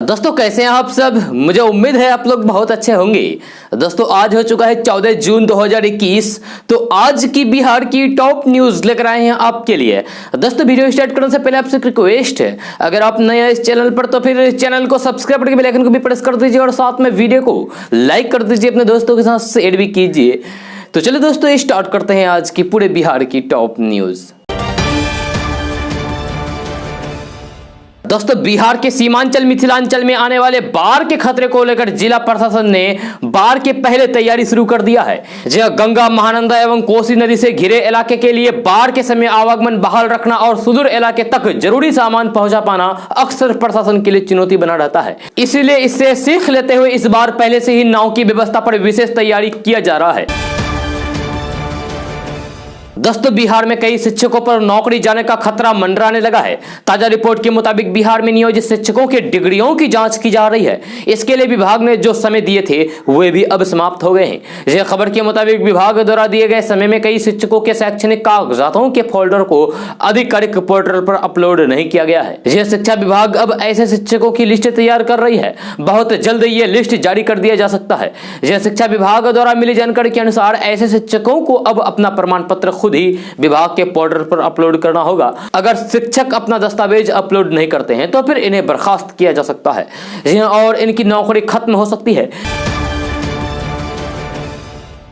दोस्तों कैसे हैं आप सब। मुझे उम्मीद है आप लोग बहुत अच्छे होंगे। दोस्तों आज हो चुका है 14 जून 2021। तो आज की बिहार की टॉप न्यूज लेकर आए हैं आपके लिए। दोस्तों वीडियो स्टार्ट करने से पहले आपसे एक रिक्वेस्ट है, अगर आप नए हैं इस चैनल पर तो फिर चैनल को सब्सक्राइब करके बेल आइकन को भी प्रेस कर दीजिए और साथ में वीडियो को लाइक कर दीजिए, अपने दोस्तों के साथ शेयर भी कीजिए। तो चलिए दोस्तों स्टार्ट करते हैं आज की पूरे बिहार की टॉप न्यूज। दोस्तों बिहार के सीमांचल मिथिलांचल में आने वाले बाढ़ के खतरे को लेकर जिला प्रशासन ने बाढ़ के पहले तैयारी शुरू कर दिया है। जहां गंगा, महानंदा एवं कोसी नदी से घिरे इलाके के लिए बाढ़ के समय आवागमन बहाल रखना और सुदूर इलाके तक जरूरी सामान पहुंचा पाना अक्सर प्रशासन के लिए चुनौती बना रहता है। इसीलिए इससे सीख लेते हुए इस बार पहले से ही नाव की व्यवस्था पर विशेष तैयारी किया जा रहा है। दोस्तों बिहार में कई शिक्षकों पर नौकरी जाने का खतरा मंडराने लगा है। ताजा रिपोर्ट के मुताबिक बिहार में नियोजित शिक्षकों की डिग्रियों की जांच की जा रही है। इसके लिए विभाग ने जो समय दिए थे वे भी अब समाप्त हो गए हैं। यह खबर के मुताबिक विभाग द्वारा दिए गए समय में कई शिक्षकों के शैक्षणिक कागजातों के फोल्डर को आधिकारिक पोर्टल पर अपलोड नहीं किया गया है। यह शिक्षा विभाग अब ऐसे शिक्षकों की लिस्ट तैयार कर रही है। बहुत जल्द ये लिस्ट जारी कर दिया जा सकता है। यह शिक्षा विभाग द्वारा मिली जानकारी के अनुसार ऐसे शिक्षकों को अब अपना प्रमाण पत्र खुद ही विभाग के पोर्टल पर अपलोड करना होगा। अगर शिक्षक अपना दस्तावेज अपलोड नहीं करते हैं तो फिर इन्हें बर्खास्त किया जा सकता है और इनकी नौकरी खत्म हो सकती है।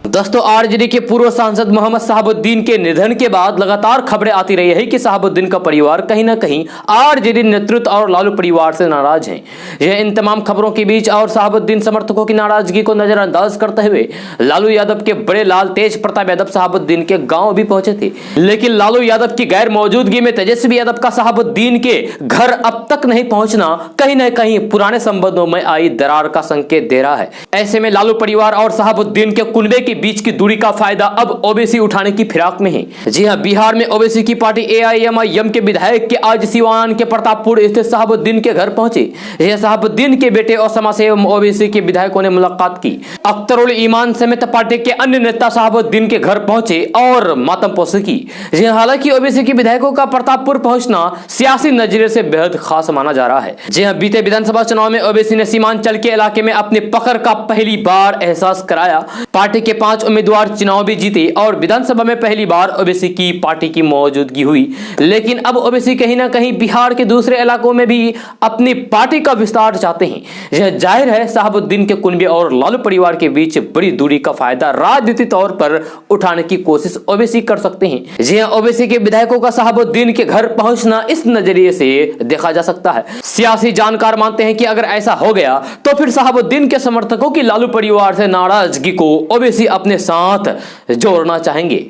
दोस्तों आरजेडी के पूर्व सांसद मोहम्मद शहाबुद्दीन के निधन के बाद लगातार खबरें आती रही है कि शहाबुद्दीन का परिवार कहीं ना कहीं आरजेडी नेतृत्व और लालू परिवार से नाराज है। यह इन तमाम खबरों के बीच और शहाबुद्दीन समर्थकों की नाराजगी को नजरअंदाज करते हुए लालू यादव के बड़े लाल तेज प्रताप यादव शहाबुद्दीन के गांव भी पहुंचे थे। लेकिन लालू यादव की गैर मौजूदगी में तेजस्वी यादव का शहाबुद्दीन के घर अब तक नहीं पहुंचना कहीं ना कहीं पुराने संबंधों में आई दरार का संकेत दे रहा है। ऐसे में लालू परिवार और शहाबुद्दीन के कुनबे के बीच की दूरी का फायदा अब ओबीसी उठाने की फिराक में है। जी हां, बिहार में ओबीसी की पार्टी एआईएमआईएम के विधायक के आज सिवान के प्रतापपुर स्थित शहाबुद्दीन के घर पहुंचे। यह शहाबुद्दीन के बेटे और समाजसेवी ओबीसी के विधायकों ने मुलाकात की। अख्तरुल ईमान समेत पार्टी के अन्य नेता शहाबुद्दीन के घर पहुंचे और मातमपोशी की। हालांकि ओबीसी के विधायकों का प्रतापपुर पहुंचना सियासी नजरिए से बेहद खास माना जा रहा है। जी हां, बीते विधानसभा चुनाव में ओबीसी ने सीमांचल के इलाके में अपनी पकड़ का पहली बार एहसास कराया। पार्टी के 5 उम्मीदवार चुनाव भी जीते और विधानसभा में पहली बार ओबीसी की पार्टी की मौजूदगी हुई। लेकिन अब ओबीसी कहीं ना कहीं बिहार के दूसरे इलाकों में भी अपनी पार्टी का विस्तार चाहते हैं। यह जाहिर है शहाबुद्दीन के कुनबे और लालू परिवार के बीच बड़ी दूरी का फायदा राजनीतिक तौर पर उठाने की कोशिश ओबीसी कर सकते हैं। जी हां, ओबीसी के विधायकों का शहाबुद्दीन के घर पहुंचना इस नजरिए से देखा जा सकता है। सियासी जानकार मानते हैं कि अगर ऐसा हो गया तो फिर शहाबुद्दीन के समर्थकों की लालू परिवार से नाराजगी को ओबीसी अपने साथ जोड़ना चाहेंगे।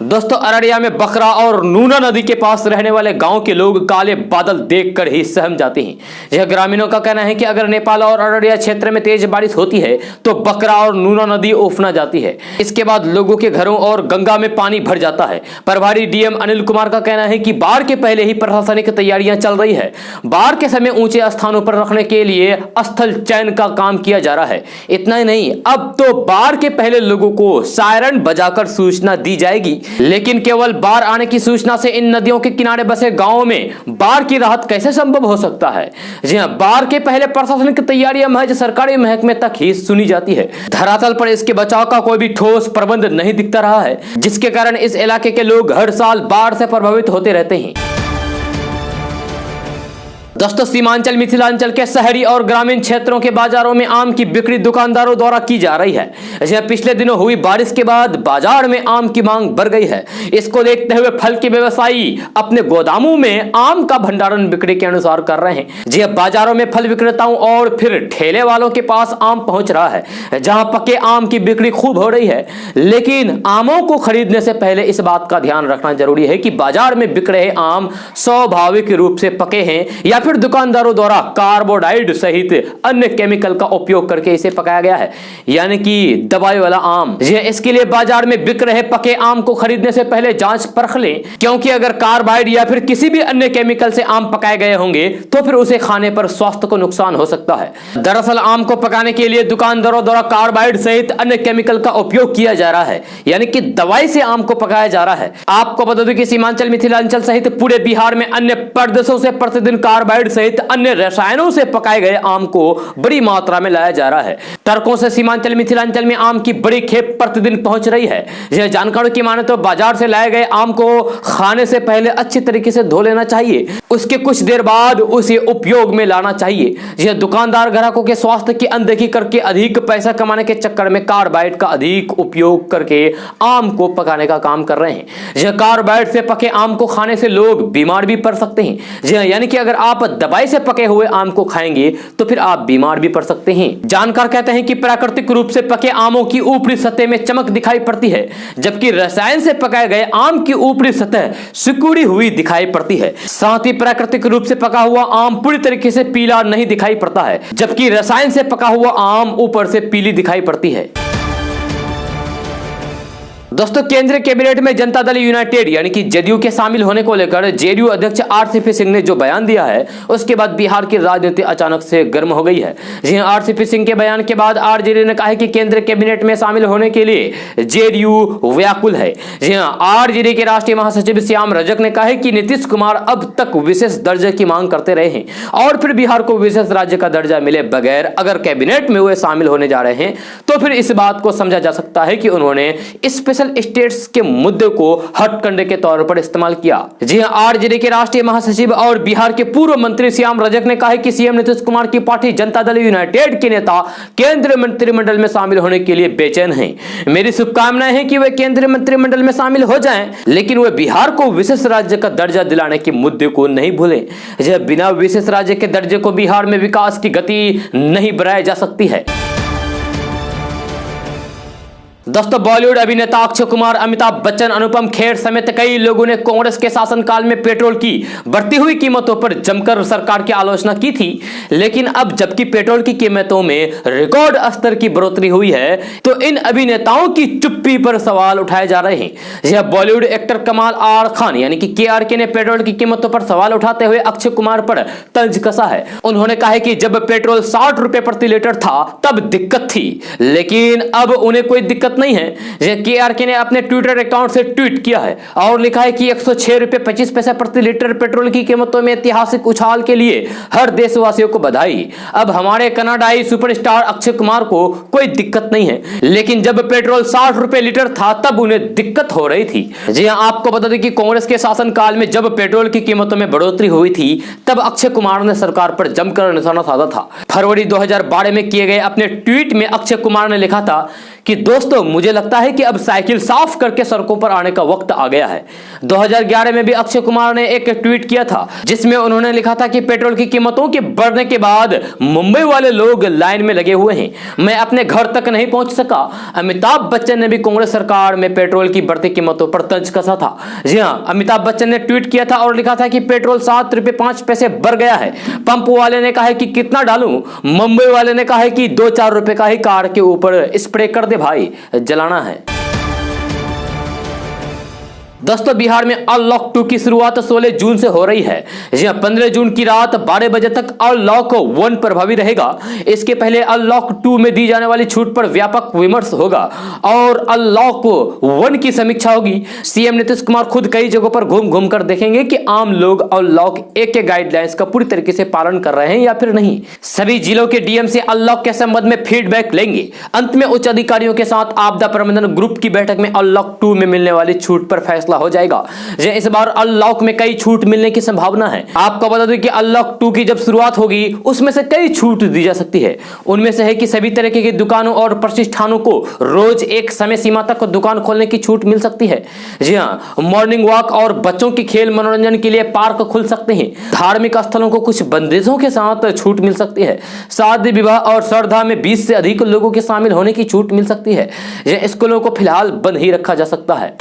दोस्तों अररिया में बकरा और नूना नदी के पास रहने वाले गांव के लोग काले बादल देखकर ही सहम जाते हैं। यह ग्रामीणों का कहना है कि अगर नेपाल और अररिया क्षेत्र में तेज बारिश होती है तो बकरा और नूना नदी उफना जाती है। इसके बाद लोगों के घरों और गंगा में पानी भर जाता है। प्रभारी डीएम अनिल कुमार का कहना है कि बाढ़ के पहले ही प्रशासनिक तैयारियां चल रही है। बाढ़ के समय ऊंचे स्थानों पर रखने के लिए स्थल चयन का काम किया जा रहा है। इतना ही नहीं, अब तो बाढ़ के पहले लोगों को सायरन बजाकर सूचना दी जाएगी। लेकिन केवल बाढ़ आने की सूचना से इन नदियों के किनारे बसे गांवों में बाढ़ की राहत कैसे संभव हो सकता है। जी हां, बाढ़ के पहले प्रशासनिक तैयारियां महज सरकारी महकमे तक ही सुनी जाती है। धरातल पर इसके बचाव का कोई भी ठोस प्रबंध नहीं दिखता रहा है, जिसके कारण इस इलाके के लोग हर साल बाढ़ से प्रभावित होते रहते हैं। दोस्तों सीमांचल मिथिलांचल के शहरी और ग्रामीण क्षेत्रों के बाजारों में आम की बिक्री दुकानदारों द्वारा की जा रही है। पिछले दिनों हुई बारिश के बाद बाजार में आम की मांग बढ़ गई है। इसको देखते हुए फल के व्यवसायी अपने गोदामों में आम का भंडारण बिक्री के अनुसार कर रहे हैं। जी बाजारों में फल विक्रेताओं और फिर ठेले वालों के पास आम पहुंच रहा है, जहां पके आम की बिक्री खूब हो रही है। लेकिन आमों को खरीदने से पहले इस बात का ध्यान रखना जरूरी है कि बाजार में बिक रहे आम स्वाभाविक रूप से पके हैं या फिर दुकानदारों द्वारा कार्बोहाइड्रेट सहित अन्य केमिकल का उपयोग करके इसे पकाया गया है, यानी कि दवाई वाला आम। इसके लिए बाजार में बिक रहे पके आम को खरीदने से पहले जांच परख लें, क्योंकि अगर कार्बाइड या फिर किसी भी अन्य केमिकल से आम पकाए गए होंगे तो फिर उसे खाने पर स्वास्थ्य को नुकसान हो सकता है। दरअसल आम को पकाने के लिए दुकानदारों द्वारा कार्बाइड सहित अन्य केमिकल का उपयोग किया जा रहा है, यानी कि दवाई से आम को पकाया जा रहा है। आपको बता दें कि सीमांचल मिथिलांचल सहित पूरे बिहार में अन्य प्रदेशों से प्रतिदिन कार्बाइड कार्बाइड सहित अन्य रसायनों से पकाए गए आम को बड़ी मात्रा में लाया जा रहा है। ट्रकों से सीमांचल मिथिलांचल में आम की बड़ी खेप प्रतिदिन पहुंच रही है। यह जानकारों की माने तो बाजार से लाए गए आम को खाने से पहले अच्छी तरीके से धो लेना चाहिए, उसके कुछ देर बाद उसे उपयोग में लाना चाहिए। यह दुकानदार ग्राहकों के स्वास्थ्य की अनदेखी करके अधिक पैसा कमाने के चक्कर में कार्बाइड का अधिक उपयोग करके आम को पकाने का काम कर रहे हैं। यह कार्बाइड से पके आम को खाने से लोग बीमार भी पड़ सकते हैं। यानी कि अगर आप दवाई से पके हुए आम को खाएंगे तो फिर आप बीमार भी पड़ सकते हैं। जानकार कहते हैं कि प्राकृतिक रूप से पके आमों की ऊपरी सतह में चमक दिखाई पड़ती है, जबकि रसायन से पकाए गए आम की ऊपरी सतह सिकुड़ी हुई दिखाई पड़ती है। साथ ही प्राकृतिक रूप से पका हुआ आम पूरी तरीके से पीला नहीं दिखाई पड़ता है, जबकि रसायन से पका हुआ आम ऊपर से पीली दिखाई पड़ती है। दोस्तों, केंद्रीय कैबिनेट में जनता दल यूनाइटेड यानी कि जेडीयू के शामिल होने को लेकर जेडीयू अध्यक्ष आरसीपी सिंह ने जो बयान दिया है, उसके बाद बिहार की राजनीति अचानक से गर्म हो गई है। जी हां, आरसीपी सिंह के बयान के बाद आरजेडी ने कहा है कि केंद्रीय कैबिनेट में शामिल होने के लिए जेडीयू व्याकुल है। जी हां, आरजेडी के राष्ट्रीय महासचिव श्याम रजक ने कहा है कि नीतीश कुमार अब तक विशेष दर्जे की मांग करते रहे हैं और फिर बिहार को विशेष राज्य का दर्जा मिले बगैर अगर कैबिनेट में वे शामिल होने जा रहे हैं तो फिर इस बात को समझा जा सकता है कि उन्होंने स्पेशल स्टेट्स के मुद्दे को हथकंडे के तौर पर इस्तेमाल किया। जी हां, आरजेडी के राष्ट्रीय महासचिव और बिहार के पूर्व मंत्री श्याम रजक ने कहा है कि सीएम नीतीश कुमार की पार्टी जनता दल यूनाइटेड के नेता केंद्रीय मंत्रिमंडल में शामिल होने के लिए बेचैन हैं। मेरी शुभकामनाएं हैं कि वे केंद्रीय मंत्रिमंडल में शामिल हो जाएं, लेकिन वे बिहार को विशेष राज्य का दर्जा दिलाने के मुद्दे को नहीं भूलें। यह बिना विशेष राज्य के दर्जे को बिहार में विकास की गति नहीं बढ़ाई जा सकती है। दोस्तों, बॉलीवुड अभिनेता अक्षय कुमार, अमिताभ बच्चन, अनुपम खेर समेत कई लोगों ने कांग्रेस के शासनकाल में पेट्रोल की बढ़ती हुई कीमतों पर जमकर सरकार की आलोचना की थी, लेकिन अब जबकि पेट्रोल की कीमतों में रिकॉर्ड स्तर की बढ़ोतरी हुई है तो इन अभिनेताओं की चुप्पी पर सवाल उठाए जा रहे हैं। यह बॉलीवुड एक्टर कमाल आर खान यानी कि केआरके ने पेट्रोल की कीमतों पर सवाल उठाते हुए अक्षय कुमार पर तंज कसा है। उन्होंने कहा है कि जब पेट्रोल 60 रुपए प्रति लीटर था तब दिक्कत थी, लेकिन अब उन्हें कोई दिक्कत नहीं है। केआरके ने अपने ट्विटर अकाउंट से ट्वीट किया है और लिखा है कि 106 रुपए 25 पैसे प्रति लीटर पेट्रोल की कीमतों में ऐतिहासिक उछाल के लिए हर देशवासियों को बधाई। अब हमारे कनाडाई सुपरस्टार अक्षय कुमार को कोई दिक्कत नहीं है, लेकिन जब पेट्रोल 60 रुपए लीटर था तब उन्हें दिक्कत हो रही थी। जी हां, आपको बता दें कि कांग्रेस के शासनकाल में जब पेट्रोल की कीमतों में बढ़ोतरी हुई थी तब अक्षय कुमार ने सरकार पर जमकर निशाना साधा था। फरवरी 2012 में किए गए अपने ट्वीट में अक्षय कुमार ने लिखा था कि दोस्तों, मुझे लगता है कि अब साइकिल साफ करके सड़कों पर आने का वक्त आ गया है। 2011 में भी अक्षय कुमार ने एक ट्वीट किया था जिसमें उन्होंने लिखा था कि पेट्रोल की कीमतों के बढ़ने के बाद मुंबई वाले लोग लाइन में लगे हुए हैं, मैं अपने घर तक नहीं पहुंच सका। अमिताभ बच्चन ने भी कांग्रेस सरकार में पेट्रोल की बढ़ती कीमतों पर तंज कसा था। जी हां, अमिताभ बच्चन ने ट्वीट किया था और लिखा था कि पेट्रोल 7 रुपए 5 पैसे बढ़ गया है। पंप वाले ने कहा है कि कितना डालूं, मुंबई वाले ने कहा है कि 2-4 रुपए का ही कार के ऊपर स्प्रे कर दे भाई, जलाना है। दोस्तों, बिहार में अनलॉक 2 की शुरुआत 16 जून से हो रही है। 15 जून की रात 12 बजे तक अनलॉक 1 प्रभावी रहेगा। इसके पहले अनलॉक 2 में दी जाने वाली छूट पर व्यापक विमर्श होगा और अनलॉक 1 की समीक्षा होगी। सीएम नीतीश कुमार खुद कई जगहों पर घूम घूम कर देखेंगे कि आम लोग अनलॉक 1 के गाइडलाइंस का पूरी तरीके से पालन कर रहे हैं या फिर नहीं। सभी जिलों के डीएम से अनलॉक के संबंध में फीडबैक लेंगे। अंत में उच्च अधिकारियों के साथ आपदा प्रबंधन ग्रुप की बैठक में अनलॉक 2 में मिलने वाली छूट पर फैसला हो जाएगा। इस बार अनलॉक में कई छूट मिलने की संभावना है। आपको बता दूं कि अनलॉक 2 की जब शुरुआत होगी उसमें से कई छूट दी जा सकती है। उनमें से है कि सभी तरह की दुकानों और प्रतिष्ठानों को रोज एक समय सीमा तक दुकान खोलने की छूट मिल सकती है। जी हां, मॉर्निंग वॉक और बच्चों की खेल मनोरंजन के लिए पार्क खुल सकते हैं। धार्मिक स्थलों को कुछ बंदिशों के साथ छूट मिल सकती है। शादी विवाह और श्रद्धा में 20 से अधिक लोगों के शामिल होने की छूट मिल सकती है। स्कूलों को फिलहाल बंद ही रखा जा सकता है।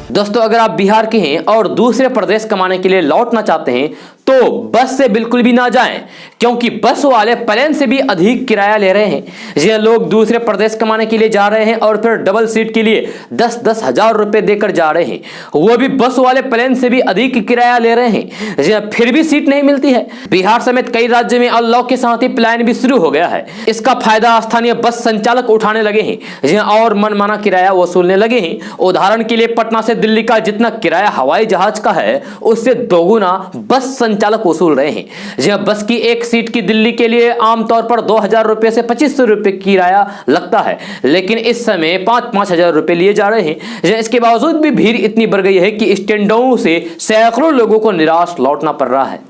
दोस्तों, अगर आप बिहार के हैं और दूसरे प्रदेश कमाने के लिए लौटना चाहते हैं तो बस से बिल्कुल भी ना जाएं, क्योंकि बस वाले प्लेन से भी अधिक किराया ले रहे हैं। ये लोग दूसरे प्रदेश कमाने के लिए जा रहे हैं और फिर डबल सीट के लिए 10-10 हजार रुपए देकर जा रहे हैं, वो भी बस वाले प्लेन से भी अधिक किराया ले रहे हैं, फिर भी सीट नहीं मिलती है। बिहार समेत कई राज्यों में अनलॉक के साथ ही प्लान भी शुरू हो गया है। इसका फायदा स्थानीय बस संचालक उठाने लगे हैं और मनमाना किराया वसूलने लगे हैं। उदाहरण के लिए पटना से दिल्ली का जितना किराया हवाई जहाज का है, उससे दोगुना बस संचालक वसूल रहे हैं। बस की एक सीट की दिल्ली के लिए आमतौर पर 2000 रुपए से 2500 रुपए किराया लगता है, लेकिन इस समय 5-5 हजार रुपए लिए जा रहे हैं। इसके बावजूद भी भीड़ इतनी बढ़ गई है कि स्टैंडों से सैकड़ों लोगों को निराश लौटना पड़ रहा है।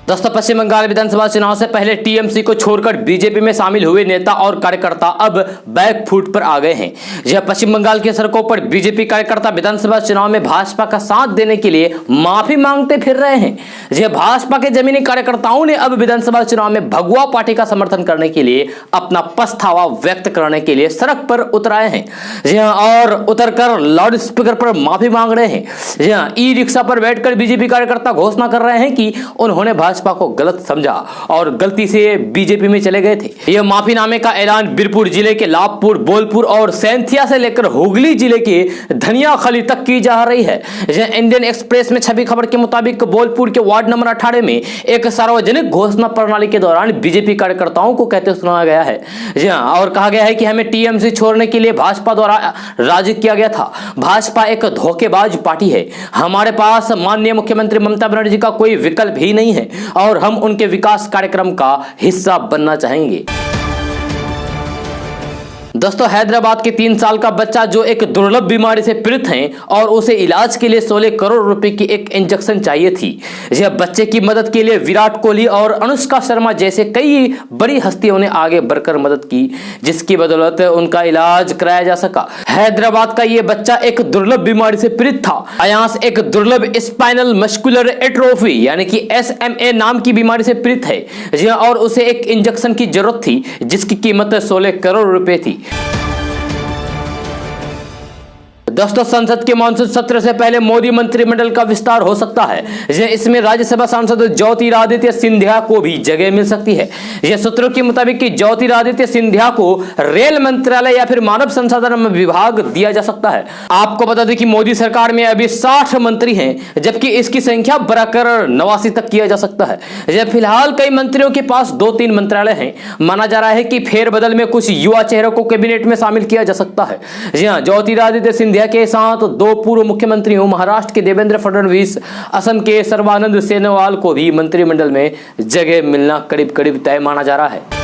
दोस्तों, पश्चिम बंगाल विधानसभा चुनाव से पहले टीएमसी को छोड़कर बीजेपी में शामिल हुए नेता और कार्यकर्ता अब बैकफुट पर आ गए हैं। यह पश्चिम बंगाल की सड़कों पर बीजेपी कार्यकर्ता विधानसभा चुनाव में भाजपा का साथ देने के लिए माफी मांगते फिर रहे हैं। यह भाजपा के जमीनी कार्यकर्ताओं ने अब विधानसभा चुनाव में भगवा पार्टी का समर्थन करने के लिए अपना पछतावा व्यक्त करने के लिए सड़क पर उतर आए हैं और उतरकर लाउड स्पीकर पर माफी मांग रहे हैं। ई रिक्शा पर बैठकर बीजेपी कार्यकर्ता घोषणा कर रहे हैं कि उन्होंने भाजपा को गलत समझा और गलती से बीजेपी में चले गए थे। यह माफीनामे का ऐलान बीरपुर जिले के लाभपुर, बोलपुर और सैंथिया से लेकर हुगली जिले के धनियाखली तक की जा रही है। इंडियन एक्सप्रेस में छपी खबर के मुताबिक बोलपुर के वार्ड नंबर 18 में एक सार्वजनिक घोषणा प्रणाली के दौरान बीजेपी कार्यकर्ताओं को कहते सुना गया है और कहा गया है कि हमें टीएमसी छोड़ने के लिए भाजपा द्वारा राजी किया गया था। भाजपा एक धोखेबाज पार्टी है। हमारे पास माननीय मुख्यमंत्री ममता बनर्जी का कोई विकल्प ही नहीं है और हम उनके विकास कार्यक्रम का हिस्सा बनना चाहेंगे। दोस्तों, हैदराबाद के 3 साल का बच्चा जो एक दुर्लभ बीमारी से पीड़ित है और उसे इलाज के लिए 16 करोड़ रुपए की एक इंजेक्शन चाहिए थी। यह बच्चे की मदद के लिए विराट कोहली और अनुष्का शर्मा जैसे कई बड़ी हस्तियों ने आगे बढ़कर मदद की, जिसकी बदौलत उनका इलाज कराया जा सका। हैदराबाद का यह बच्चा एक दुर्लभ बीमारी से पीड़ित था। अयांश एक दुर्लभ स्पाइनल मस्कुलर एट्रोफी यानी कि SMA नाम की बीमारी से पीड़ित है और उसे एक इंजेक्शन की जरूरत थी, जिसकी कीमत 16 करोड़ रुपए थी। दोस्तों, संसद के मानसून सत्र से पहले मोदी मंत्रिमंडल का विस्तार हो सकता है। इसमें राज्यसभा सांसद ज्योतिरादित्य सिंधिया को भी जगह मिल सकती है। यह सूत्रों के मुताबिक कि ज्योतिरादित्य सिंधिया को रेल मंत्रालय या फिर मानव संसाधन विभाग दिया जा सकता है। आपको बता दें कि मोदी सरकार में अभी 60 मंत्री हैं, जबकि इसकी संख्या बढ़ाकर 89 तक किया जा सकता है। फिलहाल कई मंत्रियों के पास 2-3 मंत्रालय हैं। माना जा रहा है कि फेरबदल में कुछ युवा चेहरों को कैबिनेट में शामिल किया जा सकता है। ज्योतिरादित्य सिंधिया के साथ 2 पूर्व मुख्यमंत्रियों महाराष्ट्र के देवेंद्र फडणवीस, असम के सर्बानंद सोनोवाल को भी मंत्रिमंडल में जगह मिलना करीब करीब तय माना जा रहा है।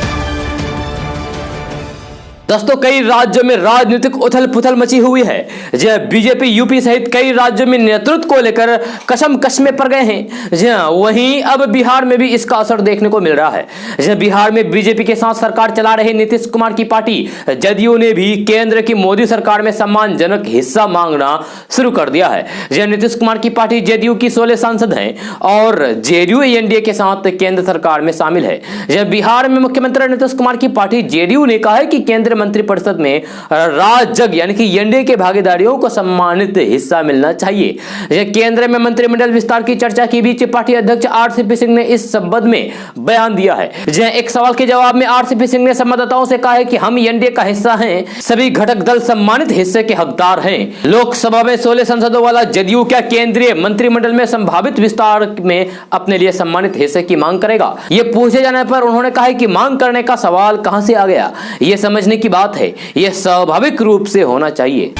दोस्तों, कई राज्यों में राजनीतिक उथल पुथल मची हुई है। बीजेपी यूपी सहित कई राज्यों में नेतृत्व को लेकर कशमकश में पड़ गए हैं। वहीं अब बिहार में भी इसका असर देखने को मिल रहा है। बिहार में बीजेपी के साथ सरकार चला रहे नीतीश कुमार की पार्टी जदयू ने भी केंद्र की मोदी सरकार में सम्मानजनक हिस्सा मांगना शुरू कर दिया है। नीतीश कुमार की पार्टी जदयू की 16 सांसद हैं और जेडीयू एनडीए के साथ केंद्र सरकार में शामिल है। बिहार में मुख्यमंत्री नीतीश कुमार की पार्टी जेडीयू ने कहा है कि केंद्र मंत्रिपरिषद में राजग यानी कि एनडीए के भागीदारियों को सम्मानित हिस्सा मिलना चाहिए। केंद्र में मंत्रिमंडल विस्तार की चर्चा के बीच पार्टी अध्यक्ष आरसीपी सिंह ने इस संबंध में बयान दिया है। एक सवाल के जवाब में आरसीपी सिंह ने संवाददाताओं से कहा है कि हम एनडीए का हिस्सा हैं, सभी घटक दल सम्मानित हिस्से के हकदार हैं। लोकसभा में 16 सांसदों वाला जदयू क्या केंद्रीय मंत्रिमंडल में संभावित विस्तार में अपने लिए सम्मानित हिस्से की मांग करेगा? ये पूछे जाने पर उन्होंने कहा है कि मांग करने का सवाल कहां से आ गया, ये समझने की बात है, यह स्वाभाविक रूप से होना चाहिए।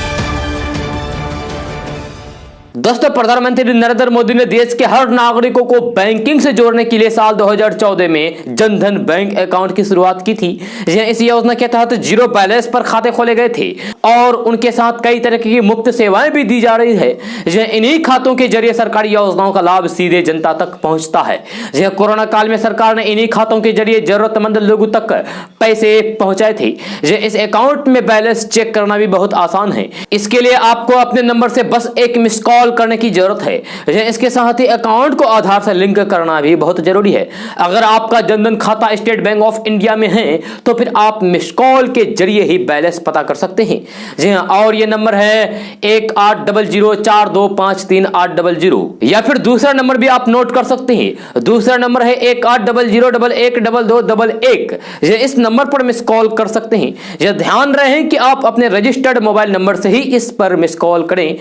दोस्तों, प्रधानमंत्री नरेंद्र मोदी ने देश के हर नागरिकों को बैंकिंग से जोड़ने के लिए साल 2014 में जनधन बैंक अकाउंट की शुरुआत की थी। इस योजना के तहत जीरो बैलेंस पर खाते खोले गए थे और उनके साथ कई तरह की मुफ्त सेवाएं भी दी जा रही है। इन्हीं खातों के जरिए सरकारी योजनाओं का लाभ सीधे जनता तक पहुंचता है। कोरोना काल में सरकार ने इन्हीं खातों के जरिए जरूरतमंद लोगों तक पैसे पहुंचाए थे। इस अकाउंट में बैलेंस चेक करना भी बहुत आसान है। इसके लिए आपको अपने नंबर से बस एक मिस कॉल कॉल करने की जरूरत है। इसके साथ ही अकाउंट को आधार से लिंक करना भी बहुत जरूरी है। अगर आपका जनधन खाता स्टेट बैंक ऑफ इंडिया में है तो फिर आप मिस कॉल के जरिए ही बैलेंस पता कर सकते हैं। जी हाँ, और ये नंबर है 1800425380, या फिर दूसरा नंबर भी आप नोट कर सकते हैं। दूसरा नंबर है 1800112211। इस नंबर पर मिस कॉल कर सकते हैं। यह ध्यान रहे कि आप अपने रजिस्टर्ड मोबाइल नंबर से ही इस पर मिस कॉल करें।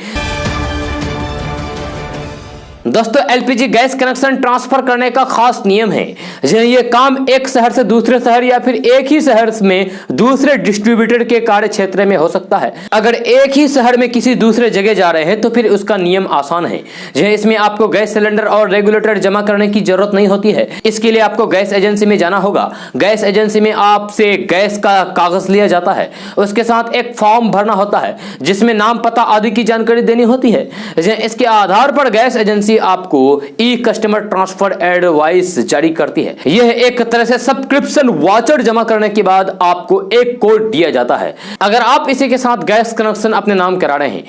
दोस्तों, एलपीजी गैस कनेक्शन ट्रांसफर करने का खास नियम है। ये काम एक शहर से दूसरे शहर या फिर एक ही शहर में दूसरे डिस्ट्रीब्यूटर के कार्य क्षेत्र में हो सकता है। अगर एक ही शहर में किसी दूसरे जगह जा रहे हैं तो फिर उसका नियम आसान है। इसमें आपको गैस सिलेंडर और रेगुलेटर जमा करने की जरूरत नहीं होती है। इसके लिए आपको गैस एजेंसी में जाना होगा। गैस एजेंसी में आपसे गैस का कागज लिया जाता है। उसके साथ एक फॉर्म भरना होता है जिसमें नाम, पता आदि की जानकारी देनी होती है। इसके आधार पर गैस एजेंसी आपको ई कस्टमर ट्रांसफर एडवाइस जारी करती है। यह एक तरह से सब्सक्रिप्शन वाउचर जमा करने के बाद आपको एक कोड दिया जाता है। अगर आप इसी के साथ गैस कनेक्शन अपने नाम करा रहे हैं,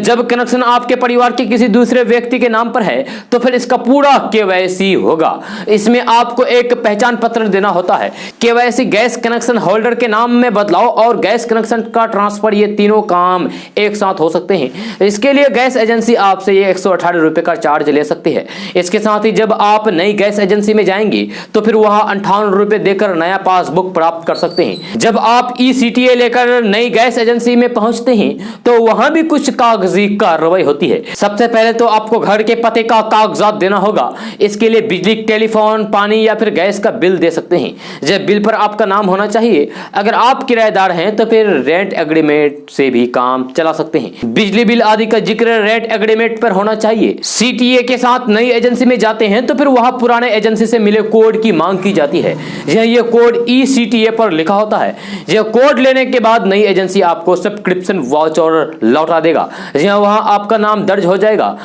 जब कनेक्शन आपके परिवार के किसी दूसरे व्यक्ति के नाम पर है तो फिर इसका पूरा केवाईसी होगा। इसमें आपको एक पहचान पत्र देना होता है। केवाईसी, गैस कनेक्शन होल्डर के नाम में बदलाव और गैस कनेक्शन का ट्रांसफर, ये तीनों काम एक साथ हो सकते हैं। इसके लिए गैस एजेंसी आपसे ये 118 रुपए का चार्ज ले सकती है। इसके साथ ही जब आप नई गैस एजेंसी में जाएंगे तो फिर वहां 58 रुपए देकर नया पासबुक प्राप्त कर सकते हैं। जब आप ईसीटीए लेकर नई गैस एजेंसी में पहुंचते हैं तो वहां भी कुछ कागजी कार्रवाई होती है। सबसे पहले तो आपको घर के पते का कागजात देना होगा। इसके लिए बिजली, टेलीफोन, पानी या फिर गैस का बिल दे सकते हैं। जब बिल पर आपका नाम होना चाहिए। अगर आप किराएदार हैं तो फिर रेंट एग्रीमेंट से भी काम चला सकते हैं। बिजली बिल आदि का जिक्र रेंट एग्रीमेंट पर होना चाहिए। सीटीए के साथ नई एजेंसी में जाते हैं तो फिर वहां पुराने एजेंसी से मिले कोड की मांग की जाती है। यह कोड ईसीटीए पर लिखा होता है। यह कोड लेने के बाद नई एजेंसी आपको सब्सक्रिप्शन वाउचर लौटा देगा। वहां आपका नाम दर्ज हो जाएगा।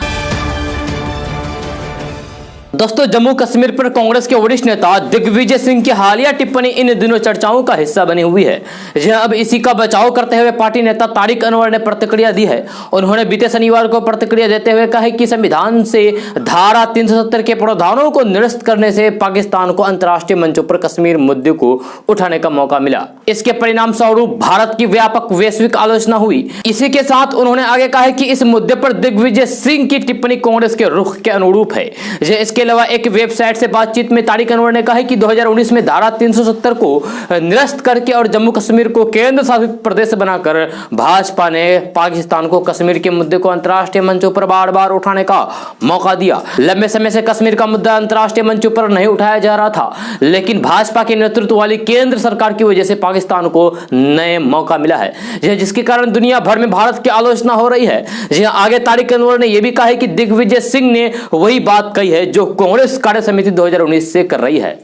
दोस्तों, जम्मू कश्मीर पर कांग्रेस के वरिष्ठ नेता दिग्विजय सिंह की हालिया टिप्पणी इन दिनों चर्चाओं का हिस्सा बनी हुई है। अब इसी का बचाव करते हुए पार्टी नेता तारिक अनवर ने प्रतिक्रिया दी है। उन्होंने बीते शनिवार को प्रतिक्रिया देते हुए कहा कि संविधान से धारा 370 के प्रावधानों को निरस्त करने से पाकिस्तान को अंतर्राष्ट्रीय मंचों पर कश्मीर मुद्दे को उठाने का मौका मिला। इसके परिणाम स्वरूप भारत की व्यापक वैश्विक आलोचना हुई। इसी के साथ उन्होंने आगे कहा कि इस मुद्दे पर दिग्विजय सिंह की टिप्पणी कांग्रेस के रुख के अनुरूप है। इसके अलावा एक वेबसाइट से बातचीत में तारिक अनवर ने कहा कि 2019 में धारा 370 को निरस्त करके और जम्मू कश्मीर को केंद्र शासित प्रदेश बनाकर भाजपा ने पाकिस्तान को कश्मीर के मुद्दे को अंतर्राष्ट्रीय मंचों पर बार-बार उठाने का मौका दिया। लंबे समय से कश्मीर का मुद्दा अंतर्राष्ट्रीय मंचों पर नहीं उठाया जा रहा था, लेकिन भाजपा के नेतृत्व वाली केंद्र सरकार की वजह से पाकिस्तान को नए मौका मिला है, जिसके कारण दुनिया भर में भारत की आलोचना हो रही है। आगे तारिक अनवर ने यह भी कहा कि दिग्विजय सिंह ने वही बात कही है जो कांग्रेस कार्य समिति 2019 से कर रही है।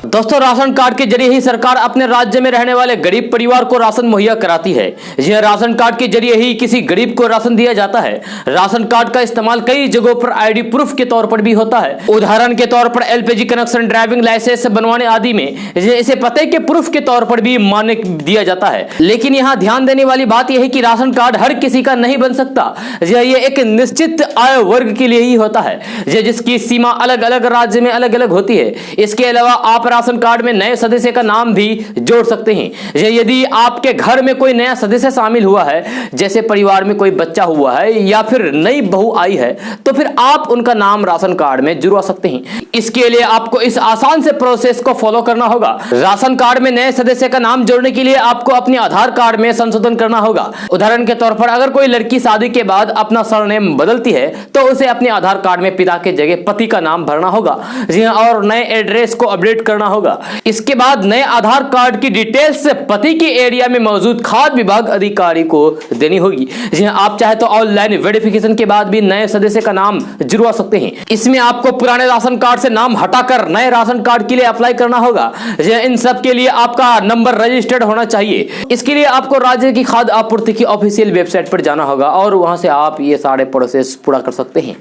दोस्तों, राशन कार्ड के जरिए ही सरकार अपने राज्य में रहने वाले गरीब परिवार को राशन मुहैया कराती है। यह राशन कार्ड के जरिए ही किसी गरीब को राशन दिया जाता है। राशन कार्ड का इस्तेमाल कई जगहों पर आईडी प्रूफ के तौर पर भी होता है। उदाहरण के तौर पर एलपीजी कनेक्शन, ड्राइविंग लाइसेंस बनवाने आदि में इसे पते के प्रूफ के तौर पर भी मान्य दिया जाता है। लेकिन यहाँ ध्यान देने वाली बात यह है कि राशन कार्ड हर किसी का नहीं बन सकता। यह एक निश्चित आय वर्ग के लिए ही होता है, जिसकी सीमा अलग अलग राज्य में अलग अलग होती है। इसके अलावा आप राशन कार्ड में नए सदस्य का नाम भी जोड़ सकते हैं। यदि आपके घर में कोई नया सदस्य शामिल हुआ है, जैसे परिवार में कोई बच्चा हुआ है या फिर नई बहू आई है, तो फिर आप उनका नाम राशन कार्ड में जुड़वा सकते हैं। इसके लिए आपको इस आसान से प्रोसेस को फॉलो करना होगा। राशन कार्ड में नए सदस्य का नाम जोड़ने के लिए आपको अपने आधार कार्ड में संशोधन करना होगा। उदाहरण के तौर पर अगर कोई लड़की शादी के बाद अपना सरनेम बदलती है तो उसे अपने आधार कार्ड में पिता के जगह पति का नाम भरना होगा। और नए एड्रेस को अपडेट करना होगा। इसके बाद नए आधार कार्ड की डिटेल्स पति के एरिया में मौजूद खाद्य विभाग अधिकारी को देनी होगी। आप चाहे तो ऑनलाइन वेरिफिकेशन के बाद भी नए सदस्य का नाम जुड़वा सकते हैं। इसमें आपको पुराने राशन कार्ड से नाम हटाकर नए राशन कार्ड के लिए अप्लाई करना होगा। इन सब के लिए आपका नंबर रजिस्टर्ड होना चाहिए। इसके लिए आपको राज्य की खाद्य आपूर्ति की ऑफिशियल वेबसाइट पर जाना होगा और वहां से आप ये सारे प्रोसेस पूरा कर सकते हैं।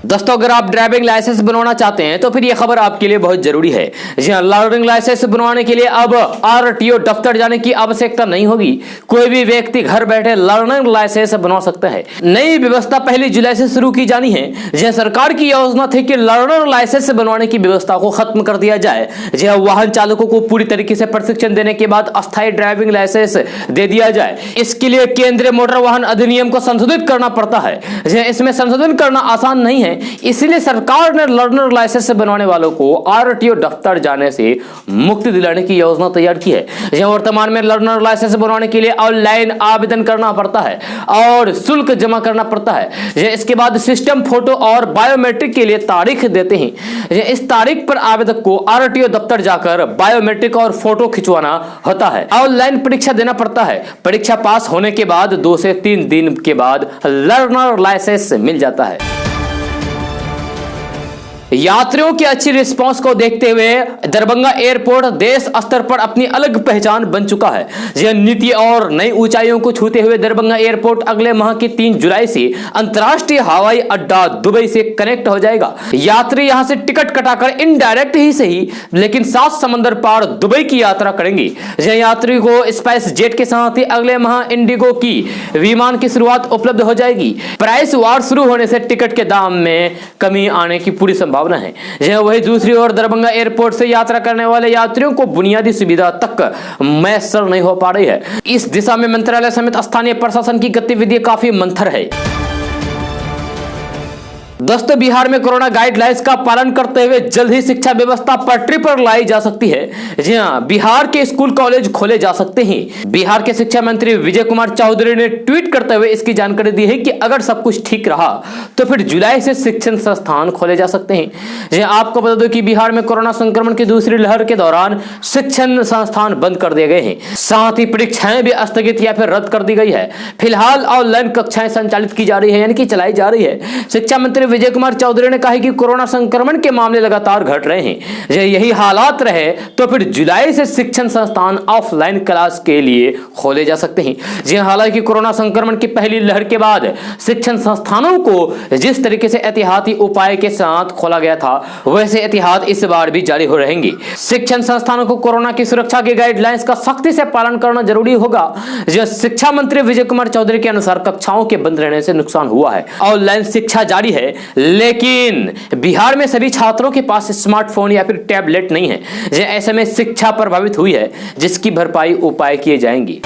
दोस्तों अगर आप ड्राइविंग लाइसेंस बनवाना चाहते हैं तो फिर यह खबर आपके लिए बहुत जरूरी है। जी हाँ, लर्निंग लाइसेंस बनवाने के लिए अब आरटीओ दफ्तर जाने की आवश्यकता नहीं होगी। कोई भी व्यक्ति घर बैठे लर्निंग लाइसेंस बनवा सकता है। नई व्यवस्था 1 जुलाई से शुरू की जानी है। जी सरकार की योजना थी कि लर्निंग लाइसेंस बनवाने की व्यवस्था को खत्म कर दिया जाए। जी वाहन चालकों को पूरी तरीके से प्रशिक्षण देने के बाद अस्थायी ड्राइविंग लाइसेंस दे दिया जाए। इसके लिए केंद्रीय मोटर वाहन अधिनियम को संशोधित करना पड़ता है। इसमें संशोधन करना आसान नहीं है, इसलिए सरकार ने लर्नर लाइसेंस बनवाने वालों को आरटीओ दफ्तर जाने से मुक्ति दिलाने की योजना तैयार की है। वर्तमान में लर्नर लाइसेंस बनवाने के लिए ऑनलाइन आवेदन करना पड़ता है और शुल्क जमा करना पड़ता है। इसके बाद सिस्टम फोटो और बायोमेट्रिक के लिए तारीख देते हैं। इस तारीख पर आवेदक को आरटीओ दफ्तर जाकर बायोमेट्रिक और फोटो खिंचवाना होता है। ऑनलाइन परीक्षा देना पड़ता है। परीक्षा पास होने के बाद 2 से 3 दिन के बाद लर्नर लाइसेंस मिल जाता है। यात्रियों की अच्छी रिस्पांस को देखते हुए दरभंगा एयरपोर्ट देश स्तर पर अपनी अलग पहचान बन चुका है। यह नीति और नई ऊंचाइयों को छूते हुए दरभंगा एयरपोर्ट अगले माह की 3 जुलाई से अंतर्राष्ट्रीय हवाई अड्डा दुबई से कनेक्ट हो जाएगा। यात्री यहां से टिकट कटाकर इनडायरेक्ट ही सही लेकिन 7 समंदर पार दुबई की यात्रा करेंगे। यह यात्री को स्पाइस जेट के साथ ही अगले माह इंडिगो की विमान की शुरुआत उपलब्ध हो जाएगी। प्राइस वार शुरू होने से टिकट के दाम में कमी आने की पूरी संभावना है। यह वही दूसरी ओर दरभंगा एयरपोर्ट से यात्रा करने वाले यात्रियों को बुनियादी सुविधा तक मैसर नहीं हो पा रही है। इस दिशा में मंत्रालय समेत स्थानीय प्रशासन की गतिविधि काफी मंथर है। दोस्तों बिहार में कोरोना गाइडलाइंस का पालन करते हुए जल्द ही शिक्षा व्यवस्था पटरी पर लाई जा सकती है। जी हां, बिहार के स्कूल कॉलेज खोले जा सकते हैं। बिहार के शिक्षा मंत्री विजय कुमार चौधरी ने ट्वीट करते हुए इसकी जानकारी दी है कि अगर सब कुछ ठीक रहा तो फिर जुलाई से शिक्षण संस्थान खोले जा सकते हैं। जी आपको बता दो कि बिहार में कोरोना संक्रमण की दूसरी लहर के दौरान शिक्षण संस्थान बंद कर दिए गए हैं। साथ ही परीक्षाएं भी स्थगित या फिर रद्द कर दी गई है। फिलहाल ऑनलाइन कक्षाएं संचालित की जा रही है, यानी कि चलाई जा रही है। शिक्षा मंत्री विजय कुमार चौधरी ने कहा कि कोरोना संक्रमण के मामले लगातार घट रहे हैं। यही हालात रहे तो फिर जुलाई से शिक्षण संस्थान ऑफलाइन क्लास के लिए खोले जा सकते हैं। जी हालांकि कोरोना संक्रमण की पहली लहर के बाद शिक्षण संस्थानों को जिस तरीके से एहतियाती उपाय के साथ खोला गया था वैसे एहतियात इस बार भी जारी हो रहेंगे। शिक्षण संस्थानों को कोरोना की सुरक्षा के गाइडलाइंस का सख्ती से पालन करना जरूरी होगा। शिक्षा मंत्री विजय कुमार चौधरी के अनुसार कक्षाओं के बंद रहने से नुकसान हुआ है। ऑनलाइन शिक्षा जारी है लेकिन बिहार में सभी छात्रों के पास स्मार्टफोन या फिर टैबलेट नहीं है। ऐसे में शिक्षा प्रभावित हुई है जिसकी भरपाई उपाय किए जाएंगे।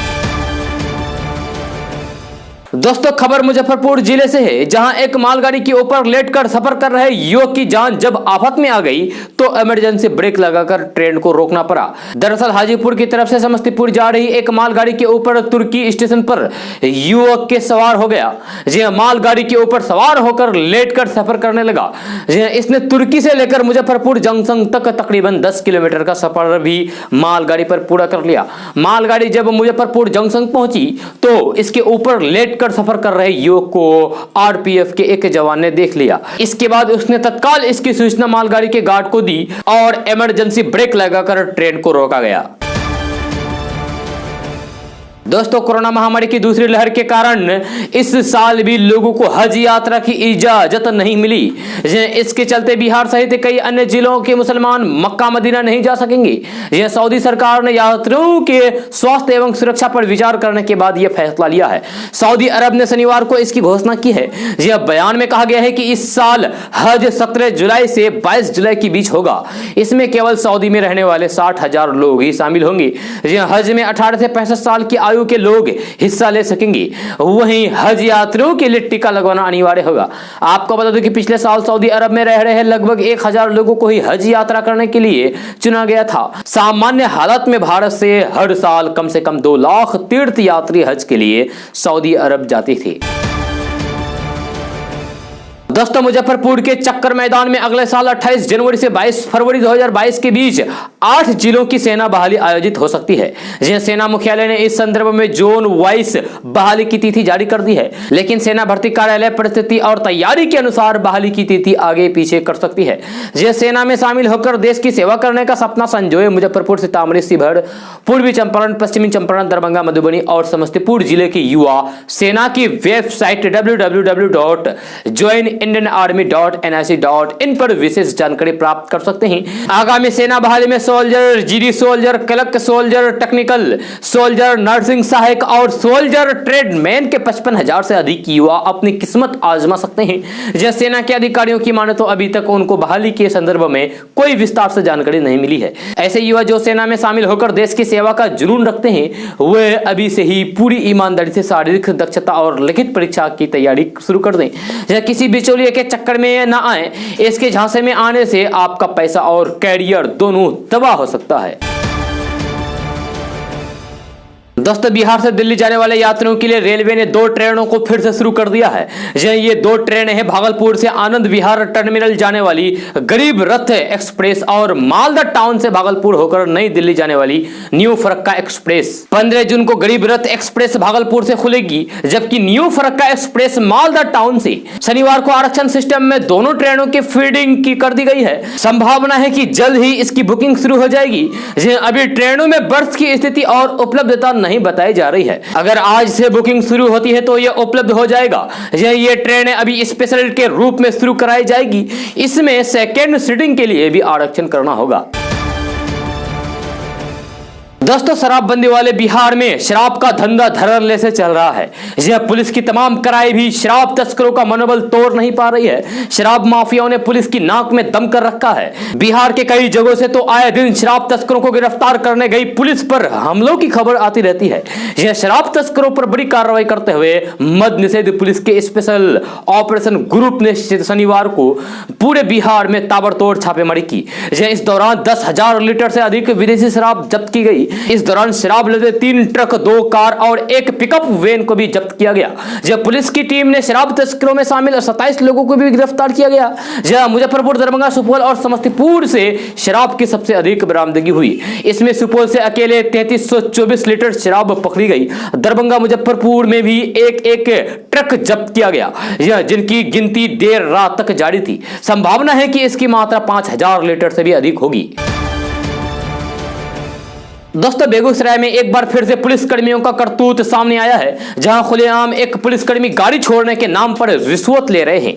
दोस्तों खबर मुजफ्फरपुर जिले से है, जहां एक मालगाड़ी के ऊपर लेटकर सफर कर रहे युवक की जान जब आफत में आ गई तो इमरजेंसी ब्रेक लगाकर ट्रेन को रोकना पड़ा। दरअसल हाजीपुर की तरफ से समस्तीपुर जा रही एक मालगाड़ी के ऊपर तुर्की स्टेशन पर युवक के सवार हो गया। जी मालगाड़ी के ऊपर सवार होकर लेटकर सफर करने लगा। इसने तुर्की से लेकर मुजफ्फरपुर जंक्शन तक तकरीबन 10 किलोमीटर का सफर भी मालगाड़ी पर पूरा कर लिया। मालगाड़ी जब मुजफ्फरपुर जंक्शन पहुंची तो इसके ऊपर लेट सफर कर रहे युवक को आरपीएफ के एक जवान ने देख लिया। इसके बाद उसने तत्काल इसकी सूचना मालगाड़ी के गार्ड को दी और इमरजेंसी ब्रेक लगाकर ट्रेन को रोका गया। दोस्तों कोरोना महामारी की दूसरी लहर के कारण इस साल भी लोगों को हज यात्रा की इजाजत नहीं मिली। इसके चलते बिहार सहित कई अन्य जिलों के मुसलमान मक्का मदीना नहीं जा सकेंगे। यह सऊदी सरकार ने यात्रियों के स्वास्थ्य एवं सुरक्षा पर विचार करने के बाद यह फैसला लिया है। सऊदी अरब ने शनिवार को इसकी घोषणा की है। यह बयान में कहा गया है कि इस साल हज 17 जुलाई से 22 जुलाई के बीच होगा। इसमें केवल सऊदी में रहने वाले 60,000 लोग ही शामिल होंगे। हज में 18 से 65 साल की आयु के लोग हिस्सा ले सकेंगे। वहीं हज यात्रियों के लिए टीका लगवाना अनिवार्य होगा। आपको बता दूं कि पिछले साल सऊदी अरब में रह रहे लगभग 1000 लोगों को ही हज यात्रा करने के लिए चुना गया था। सामान्य हालत में भारत से हर साल कम से कम 2 लाख तीर्थ यात्री हज के लिए सऊदी अरब जाते थे। दोस्तों मुजफ्फरपुर के चक्कर मैदान में अगले साल 28 जनवरी से 22 फरवरी 2022 के बीच 8 जिलों की सेना बहाली आयोजित हो सकती है। यह सेना मुख्यालय ने इस संदर्भ में जोन वाइज बहाली की तिथि जारी कर दी है, लेकिन सेना भर्ती कार्यालय परिस्थिति और तैयारी के अनुसार बहाली की तिथि आगे पीछे कर सकती है। यह सेना में शामिल होकर देश की सेवा करने का सपना संजोए मुजफ्फरपुर, सीतामढ़ी, शिवहर, पूर्वी चंपारण, पश्चिमी चंपारण, दरभंगा, मधुबनी और समस्तीपुर जिले के युवा सेना की वेबसाइट www.joinindia indianarmy.nic.in पर विशेष जानकारी प्राप्त कर सकते हैं। आगामी सेना बहाली में soldier, GD soldier, clerk soldier, technical soldier, nursing सहायक और सोल्जर ट्रेडमैन के 55,000 से अधिक युवा अपनी किस्मत आजमा सकते हैं। जैसे सेना के अधिकारियों की माने तो अभी तक उनको बहाली के संदर्भ में कोई विस्तार से जानकारी नहीं मिली है। ऐसे युवा जो सेना में शामिल होकर देश की सेवा का जुनून रखते हैं वे अभी से ही पूरी ईमानदारी से शारीरिक दक्षता और लिखित परीक्षा की तैयारी शुरू कर दें। किसी बिचौलिए के चक्कर में ना आए, इसके झांसे में आने से आपका पैसा और कैरियर दोनों तबाह हो सकता है। दोस्तों, बिहार से दिल्ली जाने वाले यात्रियों के लिए रेलवे ने 2 ट्रेनों को फिर से शुरू कर दिया है। ये 2 ट्रेनें हैं भागलपुर से आनंद विहार टर्मिनल जाने वाली गरीब रथ एक्सप्रेस और मालदा टाउन से भागलपुर होकर नई दिल्ली जाने वाली न्यू फरक्का एक्सप्रेस। 15 जून को गरीब रथ एक्सप्रेस भागलपुर से खुलेगी, जबकि new Farakka express Malda town से। शनिवार को आरक्षण सिस्टम में दोनों ट्रेनों की फीडिंग की कर दी गई है। संभावना है कि जल्द ही इसकी बुकिंग शुरू हो जाएगी। अभी ट्रेनों में बर्थ की स्थिति और उपलब्धता नहीं बताई जा रही है। अगर आज से बुकिंग शुरू होती है तो यह उपलब्ध हो जाएगा। ये ट्रेन अभी स्पेशल के रूप में शुरू कराई जाएगी। इसमें सेकेंड सीटिंग के लिए भी आरक्षण करना होगा। दोस्तों, शराबबंदी वाले बिहार में शराब का धंधा धड़ल्ले से चल रहा है। यह पुलिस की तमाम कराई भी शराब तस्करों का मनोबल तोड़ नहीं पा रही है। शराब माफियाओं ने पुलिस की नाक में दम कर रखा है। बिहार के कई जगहों से तो आए दिन शराब तस्करों को गिरफ्तार करने गई पुलिस पर हमलों की खबर आती रहती है। यह शराब तस्करों पर बड़ी कार्रवाई करते हुए मद्य निषेध पुलिस के स्पेशल ऑपरेशन ग्रुप ने शनिवार को पूरे बिहार में ताबड़तोड़ छापेमारी की। इस दौरान 10,000 लीटर से अधिक विदेशी शराब जब्त की गई। इस दौरान शराब लदे 3 ट्रक, 2 कार और 1 पिकअप वैन को भी जब्त किया गया। जब पुलिस की टीम ने शराब तस्करों में शामिल 27 लोगों को भी गिरफ्तार किया गया। जहां मुजफ्फरपुर, दरभंगा, सुपौल और समस्तीपुर से शराब की सबसे अधिक बरामदगी हुई। इसमें सुपौल से अकेले 3324 लीटर शराब पकड़ी गई। दरभंगा, मुजफ्फरपुर में भी एक ट्रक जब्त किया गया, जिनकी गिनती देर रात तक जारी थी। संभावना है कि इसकी मात्रा 5000 लीटर से भी अधिक होगी। दोस्तों, बेगूसराय में एक बार फिर से पुलिसकर्मियों का करतूत सामने आया है, जहां खुलेआम एक पुलिसकर्मी गाड़ी छोड़ने के नाम पर रिश्वत ले रहे हैं।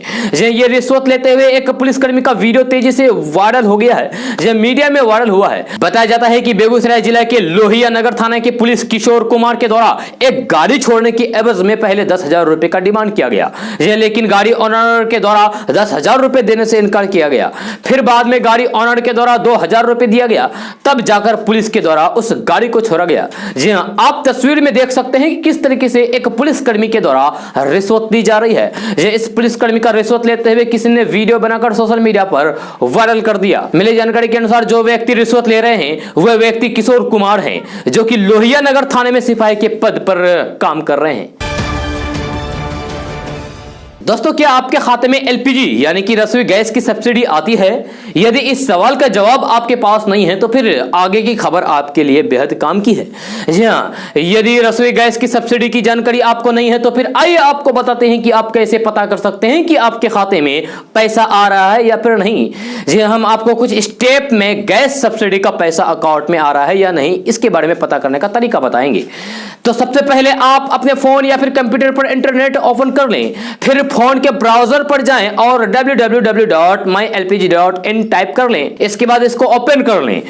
ये रिश्वत लेते हुए एक पुलिसकर्मी का वीडियो तेजी से वायरल हो गया है, जो मीडिया में वायरल हुआ है। बताया जाता है कि बेगूसराय जिला के लोहिया नगर थाना के पुलिस किशोर कुमार के द्वारा एक गाड़ी छोड़ने की एवज में पहले 10,000 रुपए का डिमांड किया गया, लेकिन गाड़ी ऑनर के द्वारा 10,000 रुपए देने से इनकार किया गया। फिर बाद में गाड़ी ऑनर के द्वारा 2,000 रुपए दिया गया, तब जाकर पुलिस के द्वारा उस गाड़ी को छोड़ा गया। जी हां, आप तस्वीर में देख सकते हैं कि किस तरीके से एक पुलिसकर्मी के द्वारा रिश्वत दी जा रही है। इस पुलिसकर्मी का रिश्वत लेते हुए किसी ने वीडियो बनाकर सोशल मीडिया पर वायरल कर दिया। मिली जानकारी के अनुसार जो व्यक्ति रिश्वत ले रहे हैं वह व्यक्ति किशोर कुमार हैं, जो कि लोहिया नगर थाने में सिपाही के पद पर काम कर रहे हैं। दोस्तों, क्या आपके खाते में एलपीजी यानी कि रसोई गैस की सब्सिडी आती है? यदि इस सवाल का जवाब आपके पास नहीं है तो फिर आगे की खबर आपके लिए बेहद काम की है। जी हाँ, यदि रसोई गैस की सब्सिडी की जानकारी आपको नहीं है तो फिर आइए आपको बताते हैं कि आप कैसे पता कर सकते हैं कि आपके खाते में पैसा आ रहा है या फिर नहीं। जी, हम आपको कुछ स्टेप में गैस सब्सिडी का पैसा अकाउंट में आ रहा है या नहीं, इसके बारे में पता करने का तरीका बताएंगे। तो सबसे पहले आप अपने फोन या फिर कंप्यूटर पर इंटरनेट ओपन कर लें, फिर फोन के ब्राउजर पर जाएं और www.mylpg.in टाइप कर लें। इसके बाद इसको ओपन कर लें।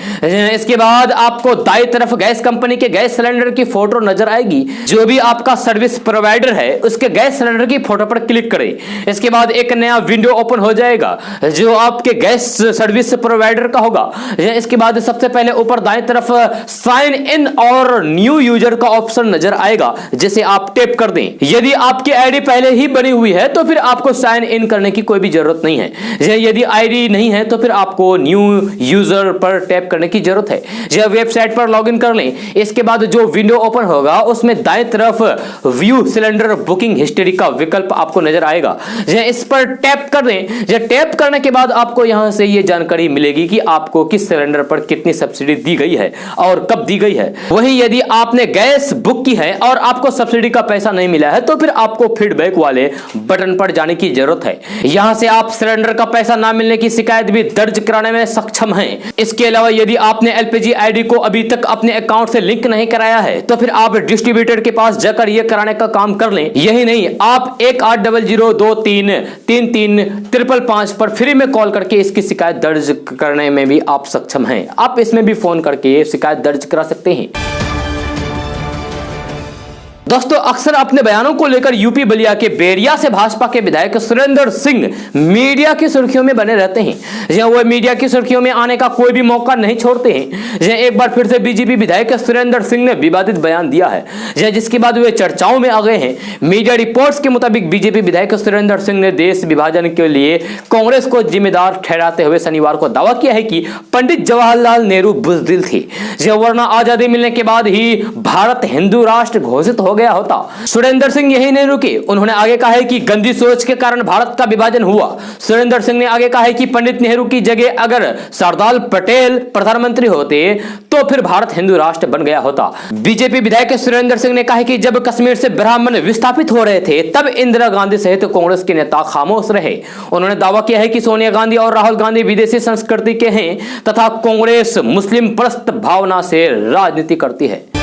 इसके बाद आपको दाईं तरफ गैस कंपनी के गैस सिलेंडर की फोटो नजर आएगी। जो भी आपका सर्विस प्रोवाइडर है उसके गैस सिलेंडर की फोटो पर क्लिक करें। इसके बाद एक नया विंडो ओपन हो जाएगा जो आपके गैस सर्विस प्रोवाइडर का होगा। इसके बाद सबसे पहले ऊपर दाईं तरफ साइन इन और न्यू यूजर का ऑप्शन नजर आएगा, जिसे आप टैप कर दें। यदि आपकी आईडी पहले ही बनी हुई है तो फिर आपको साइन इन करने की कोई भी जरूरत नहीं है। यदि आईडी नहीं है तो फिर आपको न्यू यूजर पर टैप करने की जरूरत है। जब वेबसाइट पर लॉगिन कर लें, इसके बाद जो विंडो ओपन होगा उसमें दाएं तरफ व्यू सिलेंडर बुकिंग हिस्ट्री का विकल्प आपको नजर आएगा। इस पर टैप कर दें। टैप करने के बाद आपको यहां से ये जानकारी मिलेगी कि आपको किस सिलेंडर पर कितनी सब्सिडी दी गई है और कब दी गई है। वहीं यदि आपने गैस बुक की है और आपको सब्सिडी का पैसा नहीं मिला है तो फिर आपको फीडबैक वाले बटन बटन पर जाने की जरूरत है। यहां से आप सिलेंडर का पैसा ना मिलने की शिकायत भी दर्ज कराने में सक्षम हैं। इसके अलावा यदि आपने एलपीजी आईडी को अभी तक अपने अकाउंट से लिंक नहीं कराया है तो फिर आप डिस्ट्रीब्यूटर के पास जाकर यह कराने का काम कर लें। यही नहीं, आप 1800233355 पर फ्री में कॉल करके इसकी शिकायत दर्ज करने में भी आप सक्षम हैं। आप इसमें भी फोन करके शिकायत दर्ज करा सकते हैं। दोस्तों, अक्सर अपने बयानों को लेकर यूपी बलिया के बेरिया से भाजपा के विधायक सुरेंद्र सिंह मीडिया की सुर्खियों में बने रहते हैं। जहां वो मीडिया की सुर्खियों में आने का कोई भी मौका नहीं छोड़ते हैं। जहां एक बार फिर से बीजेपी विधायक सुरेंद्र सिंह ने विवादित बयान दिया है, जिसके बाद वे चर्चाओं में आ गए हैं। मीडिया रिपोर्ट्स के मुताबिक बीजेपी विधायक सुरेंद्र सिंह ने देश विभाजन के लिए कांग्रेस को जिम्मेदार ठहराते हुए शनिवार को दावा किया है कि पंडित जवाहरलाल नेहरू बुज़दिल थे, वरना आजादी मिलने के बाद ही भारत हिंदू राष्ट्र घोषित हो गया होता। सुरेंद्र सिंह यही नहीं रुके, उन्होंने आगे कहा है कि गंदी सोच के कारण भारत का विभाजन हुआ। सुरेंद्र सिंह ने आगे कहा है कि पंडित नेहरू की जगह अगर सरदार पटेल प्रधानमंत्री होते तो फिर भारत हिंदू राष्ट्र बन गया होता। बीजेपी विधायक सुरेंद्र सिंह ने कहा है कि जब कश्मीर से ब्राह्मण विस्थापित हो रहे थे तब इंदिरा गांधी सहित कांग्रेस के नेता खामोश रहे। उन्होंने दावा किया है कि सोनिया गांधी और राहुल गांधी विदेशी संस्कृति के हैं तथा कांग्रेस मुस्लिम परस्त भावना से राजनीति करती है।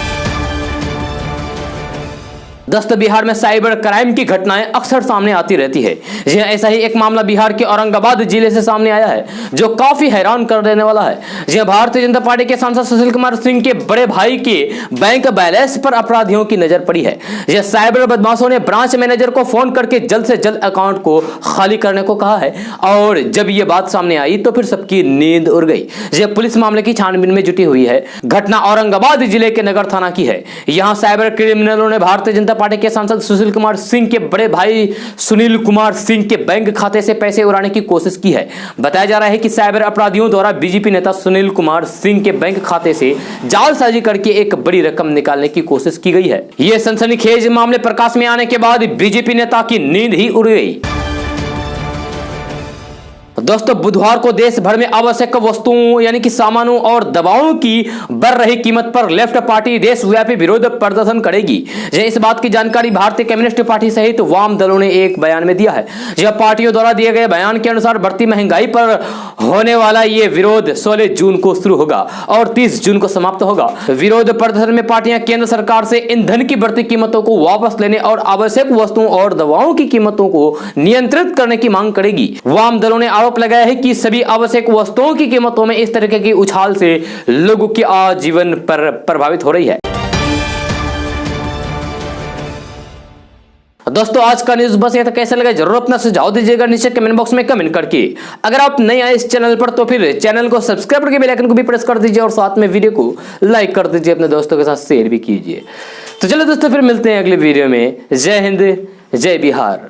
दोस्तों, बिहार में साइबर क्राइम की घटनाएं अक्सर सामने आती रहती है। ऐसा ही एक मामला बिहार के औरंगाबाद जिले से सामने आया है जो काफी हैरान कर देने वाला है। भारतीय जनता पार्टी के सांसद सुशील कुमार सिंह के बड़े भाई के बैंक बैलेंस पर अपराधियों की नजर पड़ी है। साइबर बदमाशों ने ब्रांच मैनेजर को फोन करके जल्द से जल्द अकाउंट को खाली करने को कहा है और जब यह बात सामने आई तो फिर सबकी नींद उड़ गई। पुलिस मामले की छानबीन में जुटी हुई है। घटना औरंगाबाद जिले के नगर थाना की है। यहां साइबर क्रिमिनलों ने भारतीय जनता पार्टी के सांसद सुशील कुमार सिंह के बड़े भाई सुनील कुमार सिंह के बैंक खाते से पैसे उड़ाने की कोशिश की है। बताया जा रहा है कि साइबर अपराधियों द्वारा बीजेपी नेता सुनील कुमार सिंह के बैंक खाते से जालसाजी करके एक बड़ी रकम निकालने की कोशिश की गई है। यह सनसनीखेज मामले प्रकाश में आने के बाद बीजेपी नेता की नींद ही उड़ गई। दोस्तों, बुधवार को देश भर में आवश्यक वस्तुओं यानी कि सामानों और दवाओं की बढ़ रही कीमत पर लेफ्ट पार्टी देशव्यापी विरोध प्रदर्शन करेगी। इस बात की जानकारी भारतीय कम्युनिस्ट पार्टी सहित वाम दलों ने एक बयान में दिया है। पार्टियों द्वारा दिए गए बयान के अनुसार बढ़ती महंगाई पर होने वाला ये विरोध 16 जून को शुरू होगा और 30 जून को समाप्त होगा। विरोध प्रदर्शन में पार्टियां केंद्र सरकार से ईंधन की बढ़ती कीमतों को वापस लेने और आवश्यक वस्तुओं और दवाओं की कीमतों को नियंत्रित करने की मांग करेगी। वाम दलों ने आरोप लगाया है कि सभी आवश्यक वस्तुओं की कीमतों में इस तरह की उछाल से लोगों की आजीवन पर प्रभावित हो रही है। दोस्तों, आज का न्यूज बस ये था। कैसा लगा जरूर अपना सुझाव दीजिएगा नीचे कमेंट बॉक्स में कमेंट करके। अगर आप नए आए इस चैनल पर तो फिर चैनल को सब्सक्राइब करके बेल आइकन को भी प्रेस कर दीजिए और साथ में वीडियो को लाइक कर दीजिए, अपने दोस्तों के साथ शेयर भी कीजिए। तो चलो दोस्तों, फिर मिलते हैं अगले वीडियो में। जय हिंद, जय बिहार।